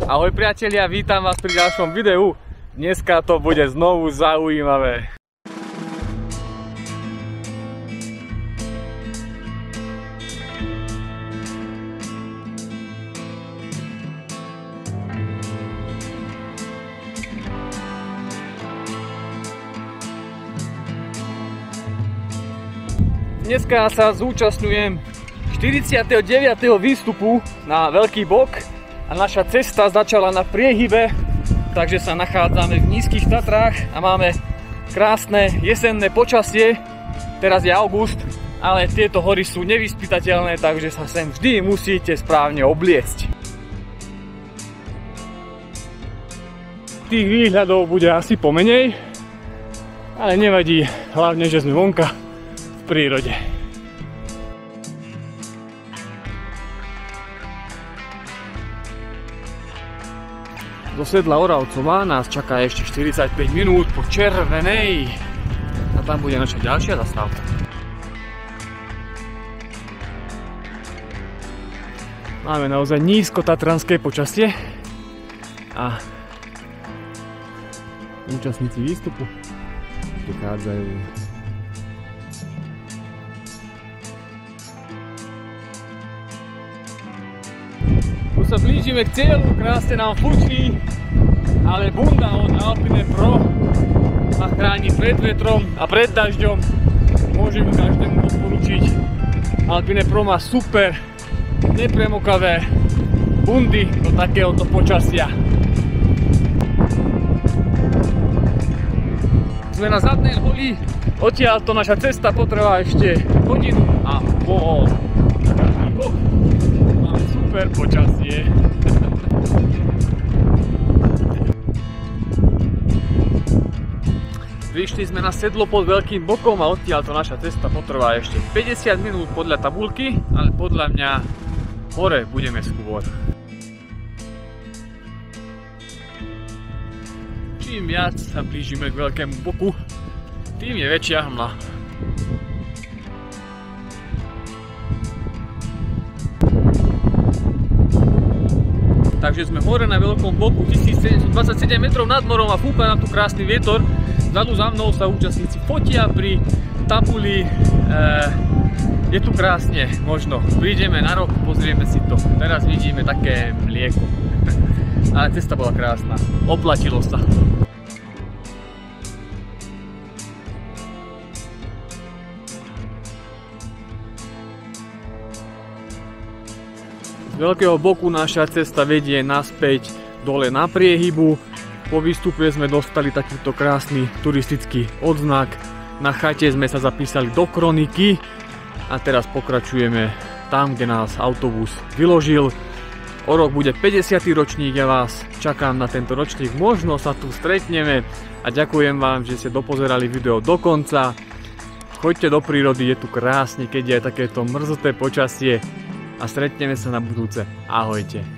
Ahoj priatelia, vítam vás pri ďalšom videu. Dneska to bude znovu zaujímavé. Dneska sa zúčastňujem 49. výstupu na Veľký Bok a naša cesta začala na priehybe, takže sa nachádzame v Nízkych Tatrách a máme krásne jesenné počasie. Teraz je august, ale tieto hory sú nevyspytateľné, takže sa sem vždy musíte správne obliecť. Tých výhľadov bude asi pomenej, ale nevadí, hlavne, že sme vonka v prírode. Do sedla Oravcová nás čaká ešte 45 minút po červenej a tam bude naša ďalšia zastávka. Máme naozaj nízkotatranské počasie a účastníci výstupu prichádzajú. Už sa blížime k cieľu, krásne nám fučí, ale bunda od Alpine Pro ma chráni pred vetrom a pred dažďom. Môžem každému odporučiť. Alpine Pro má super nepremokavé bundy do takéhoto počasia. Sme na Zadnej holi, odtiaľto naša cesta potrvá ešte hodinu a pol. Máme super počasie. Prišli sme na sedlo pod Veľkým Bokom a odtiaľto naša cesta potrvá ešte 50 minút podľa tabuľky, ale podľa mňa hore budeme skôr. Čím viac sa blížime k Veľkému Boku, tým je väčšia hmla. Takže sme hore na Veľkom Boku, 1727 metrov nad morom a fúka nám tu krásny vietor. Vzadu za mnou sa účastníci fotia pri tabuli. Je tu krásne, možno prídeme na rok, pozrieme si to. Teraz vidíme také mlieko. Ale cesta bola krásna, oplatilo sa. Z Veľkého Boku naša cesta vedie naspäť dole na priehybu. Po výstupe sme dostali takýto krásny turistický odznak. Na chate sme sa zapísali do kroniky a teraz pokračujeme tam, kde nás autobus vyložil. O rok bude 50. ročník, ja vás čakám na tento ročník, možno sa tu stretneme a ďakujem vám, že ste dopozerali video do konca. Choďte do prírody, je tu krásne, keď je takéto mrzuté počasie a stretneme sa na budúce. Ahojte.